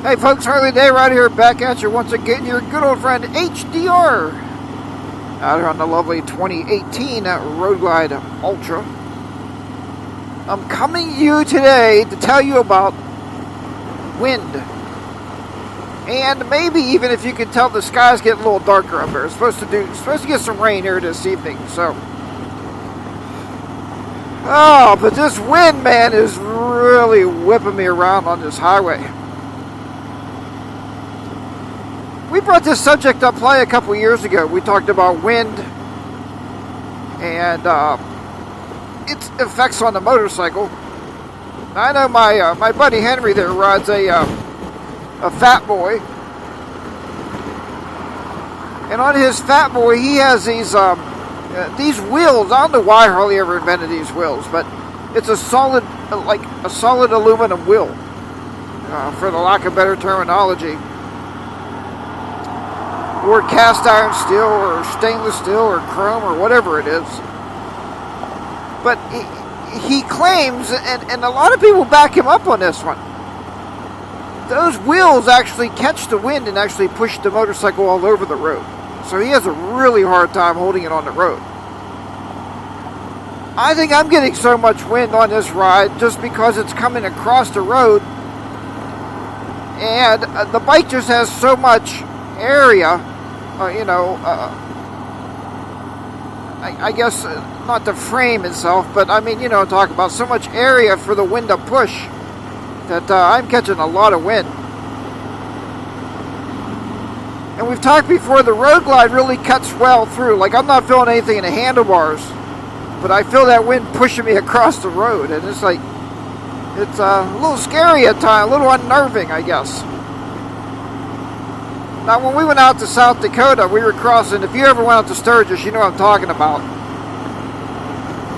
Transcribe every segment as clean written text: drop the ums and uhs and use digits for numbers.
Hey folks, Harley Day right here, back at you once again. Your good old friend HDR out here on the lovely 2018 Road Glide Ultra. I'm coming to you today to tell you about wind. And maybe even if you can tell, the sky's getting a little darker up there. It's supposed to get some rain here this evening, so. Oh, but this wind, man, is really whipping me around on this highway. We brought this subject up probably a couple years ago. We talked about wind and its effects on the motorcycle. I know my buddy Henry there rides a Fat Boy, and on his Fat Boy he has these wheels. I don't know why Harley ever invented these wheels, but it's a solid aluminum wheel, for the lack of better terminology. Or cast iron steel, or stainless steel, or chrome, or whatever it is. But he claims, and a lot of people back him up on this one, those wheels actually catch the wind and actually push the motorcycle all over the road. So he has a really hard time holding it on the road. I think I'm getting so much wind on this ride just because it's coming across the road, and the bike just has so much area, I guess not the frame itself, but I mean, talk about so much area for the wind to push that I'm catching a lot of wind. And we've talked before, the Road Glide really cuts well through. Like, I'm not feeling anything in the handlebars, but I feel that wind pushing me across the road, and it's like, it's a little scary at times, a little unnerving, I guess. Now, when we went out to South Dakota, we were crossing, if you ever went out to Sturgis, you know what I'm talking about.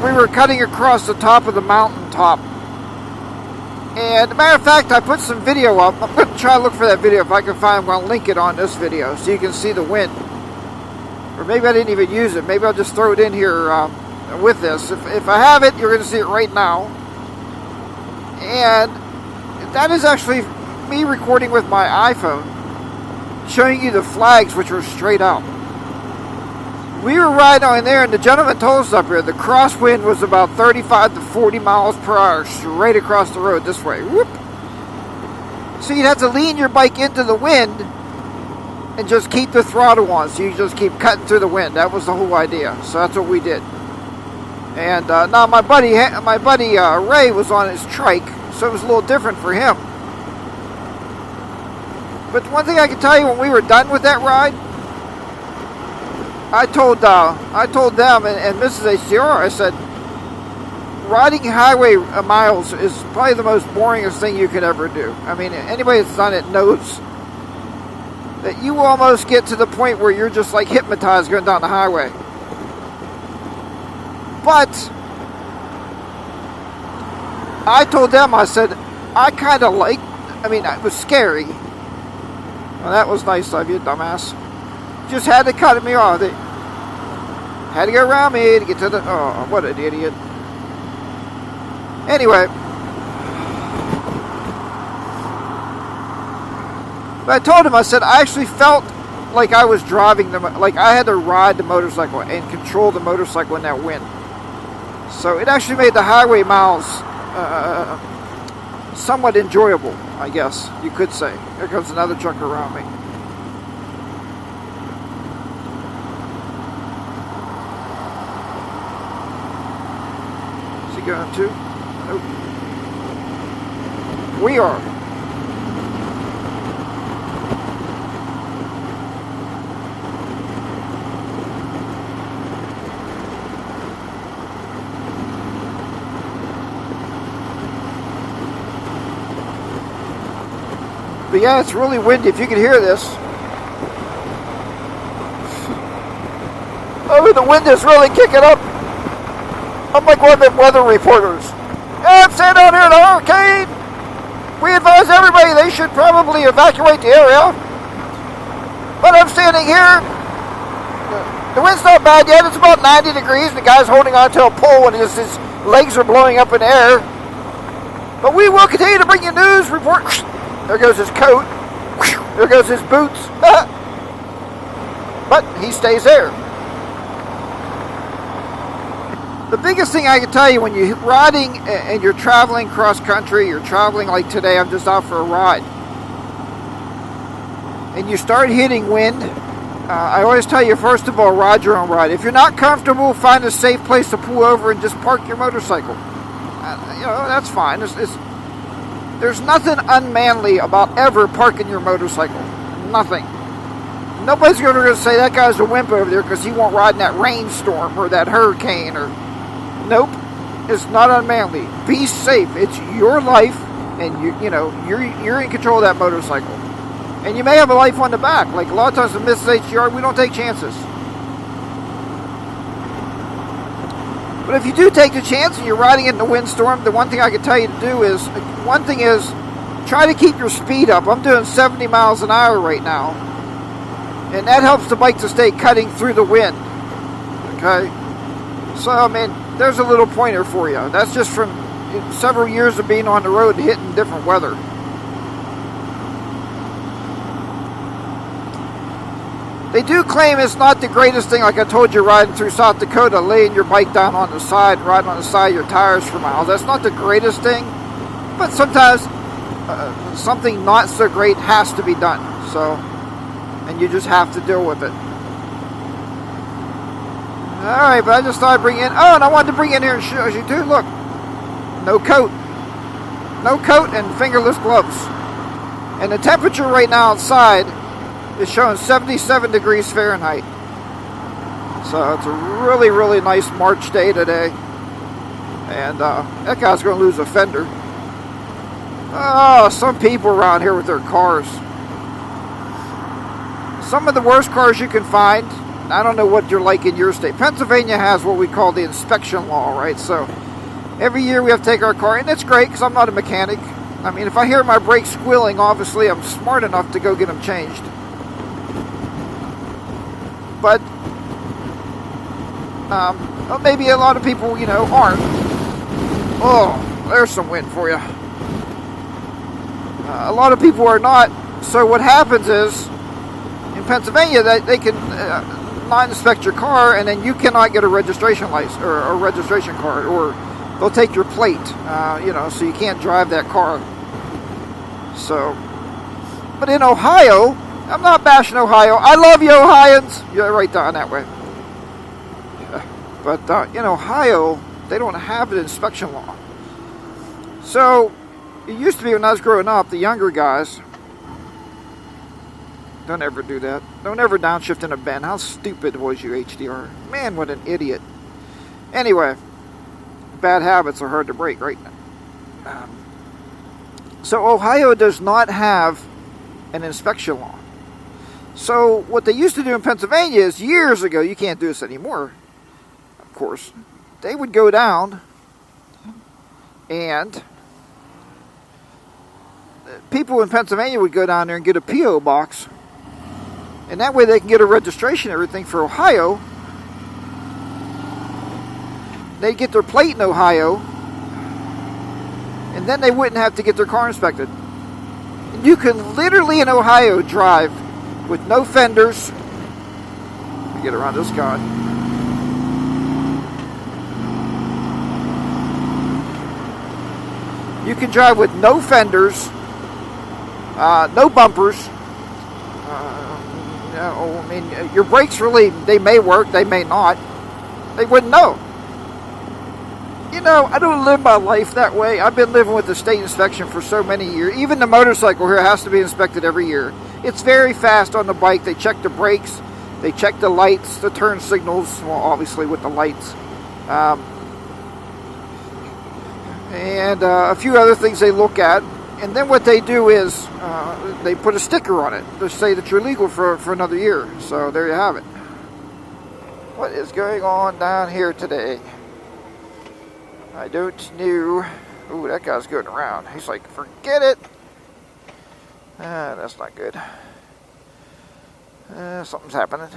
We were cutting across the top of the mountaintop. And, as a matter of fact, I put some video up. I'm going to try to look for that video. If I can find it, I'm going to link it on this video so you can see the wind. Or maybe I didn't even use it. Maybe I'll just throw it in here with this. If I have it, you're going to see it right now. And that is actually me recording with my iPhone, showing you the flags, which are straight out. We were riding on there, and the gentleman told us up here the crosswind was about 35 to 40 miles per hour straight across the road this way. Whoop. So you'd have to lean your bike into the wind and just keep the throttle on, so you just keep cutting through the wind. That was the whole idea. So that's what we did. And now my buddy Ray was on his trike, so it was a little different for him. But one thing I can tell you, when we were done with that ride, I told them and Mrs. HDR, I said, riding highway miles is probably the most boringest thing you could ever do. I mean, anybody that's done it knows that you almost get to the point where you're just like hypnotized going down the highway. But I told them, I said, I kind of liked, it was scary. Well, that was nice of you, dumbass. Just had to cut me off. They had to go around me to get to the... Oh, what an idiot. Anyway. But I told him, I said, I actually felt like I was driving like I had to ride the motorcycle and control the motorcycle in that wind. So it actually made the highway miles somewhat enjoyable, I guess you could say. Here comes another truck around me. Is he going to? Nope. We are. But yeah, it's really windy, if you can hear this. Oh, the wind is really kicking up. I'm like one of them weather reporters. Yeah, I'm standing out here in a hurricane. We advise everybody they should probably evacuate the area. But I'm standing here. The wind's not bad yet. It's about 90 degrees. The guy's holding on to a pole and his legs are blowing up in the air. But we will continue to bring you news report. There goes his coat. There goes his boots. But he stays there. The biggest thing I can tell you when you're riding and you're traveling cross country, you're traveling like today, I'm just out for a ride, and you start hitting wind, I always tell you, first of all, ride your own ride. If you're not comfortable, find a safe place to pull over and just park your motorcycle. That's fine. There's nothing unmanly about ever parking your motorcycle. Nothing. Nobody's going to say that guy's a wimp over there because he won't ride in that rainstorm or that hurricane. Nope. It's not unmanly. Be safe. It's your life, and you're in control of that motorcycle. And you may have a life on the back. Like a lot of times in Mrs. HDR, we don't take chances. But if you do take the chance and you're riding in the windstorm, the one thing I can tell you to do is, try to keep your speed up. I'm doing 70 miles an hour right now. And that helps the bike to stay cutting through the wind. Okay? So, there's a little pointer for you. That's just from several years of being on the road and hitting different weather. They do claim it's not the greatest thing, like I told you, riding through South Dakota, laying your bike down on the side, riding on the side of your tires for miles. That's not the greatest thing, but sometimes something not so great has to be done. So, and you just have to deal with it. Alright, but I just thought I'd bring in, and I wanted to bring in here and show you too, look, no coat. No coat and fingerless gloves. And the temperature right now outside is showing 77 degrees Fahrenheit. So it's a really, really nice March day today. And that guy's going to lose a fender. Oh, some people around here with their cars. Some of the worst cars you can find. I don't know what you're like in your state. Pennsylvania has what we call the inspection law, right? So every year we have to take our car, and it's great because I'm not a mechanic. If I hear my brakes squealing, obviously I'm smart enough to go get them changed. But maybe a lot of people, aren't. Oh, there's some wind for you. A lot of people are not. So what happens is, in Pennsylvania, they can not inspect your car, and then you cannot get a registration license or a registration card, or they'll take your plate. So you can't drive that car. So, but in Ohio, I'm not bashing Ohio. I love you, Ohioans. You're right down that way. But in Ohio, they don't have an inspection law. So, it used to be when I was growing up, the younger guys, don't ever do that. Don't ever downshift in a bend. How stupid was you, HDR? Man, what an idiot. Anyway, bad habits are hard to break, right? So Ohio does not have an inspection law. So what they used to do in Pennsylvania is, years ago, you can't do this anymore, of course, they would go down and people in Pennsylvania would go down there and get a P.O. box, and that way they can get a registration and everything for Ohio. They'd get their plate in Ohio, and then they wouldn't have to get their car inspected. And you can literally in Ohio drive with no fenders. Let me get around this guy. You can drive with no fenders, no bumpers. Your brakes really, they may work, they may not. They wouldn't know. I don't live my life that way. I've been living with the state inspection for so many years. Even the motorcycle here has to be inspected every year. It's very fast on the bike. They check the brakes. They check the lights, the turn signals, well, obviously with the lights. And a few other things they look at. And then what they do is they put a sticker on it to say that you're legal for another year. So there you have it. What is going on down here today? I don't know. Ooh, that guy's going around. He's like, forget it. That's not good. Something's happening.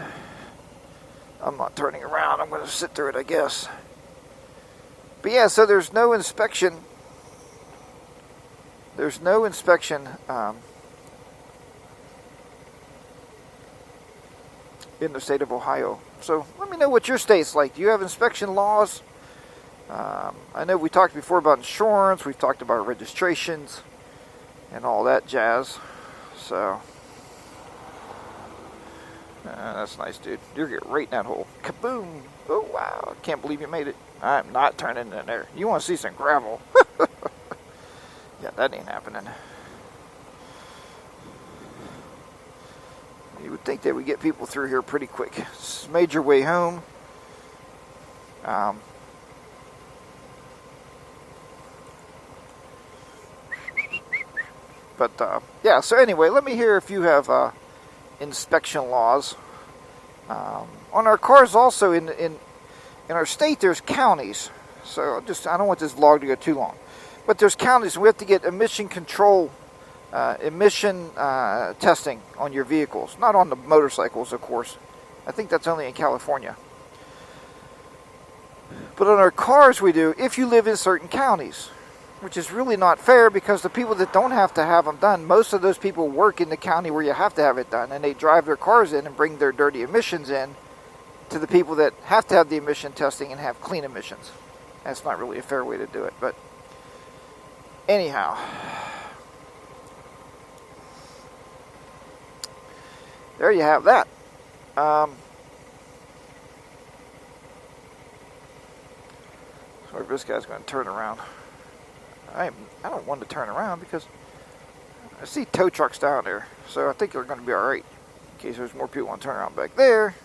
I'm not turning around. I'm going to sit through it, I guess. But yeah, so there's no inspection There's no inspection in the state of Ohio. So let me know what your state's like. Do you have inspection laws? I know we talked before about insurance. We've talked about registrations and all that jazz. So that's nice, dude. You're getting right in that hole. Kaboom! Oh wow! I can't believe you made it. I'm not turning in there. You want to see some gravel? Yeah, that ain't happening. You would think they would get people through here pretty quick. It's made your way home. Yeah, so anyway, let me hear if you have inspection laws. On our cars also, in our state, there's counties. So I don't want this vlog to go too long. But there's counties, and we have to get emission control, emission testing on your vehicles. Not on the motorcycles, of course. I think that's only in California. But on our cars we do, if you live in certain counties. Which is really not fair, because the people that don't have to have them done, most of those people work in the county where you have to have it done. And they drive their cars in and bring their dirty emissions in to the people that have to have the emission testing and have clean emissions. That's not really a fair way to do it. But anyhow, there you have that. So this guy's going to turn around. I don't want to turn around because I see tow trucks down there. So I think they're going to be alright. In case there's more people want to turn around back there.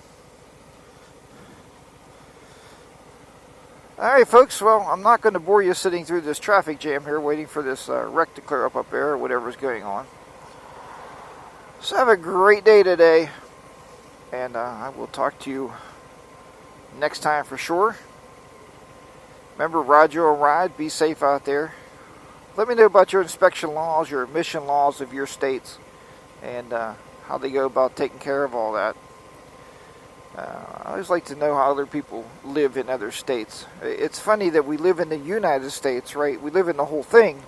Alright folks, well, I'm not going to bore you sitting through this traffic jam here waiting for this wreck to clear up there or whatever's going on. So have a great day today. And I will talk to you next time for sure. Remember, ride your own ride. Be safe out there. Let me know about your inspection laws, your emission laws of your states, and how they go about taking care of all that. I always like to know how other people live in other states. It's funny that we live in the United States, right? We live in the whole thing.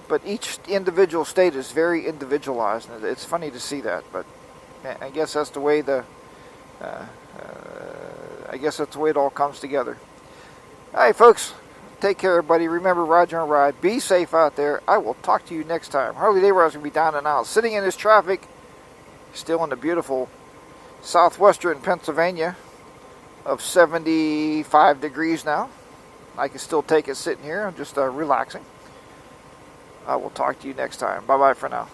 But each individual state is very individualized. And it's funny to see that. But I guess that's the way I guess that's the way it all comes together. All right, folks. Take care, everybody. Remember, ride your own ride. Be safe out there. I will talk to you next time. Harley David's going to be down and out. Sitting in this traffic, still in the beautiful southwestern Pennsylvania of 75 degrees now. I can still take it sitting here. I'm just relaxing. I will talk to you next time. Bye-bye for now.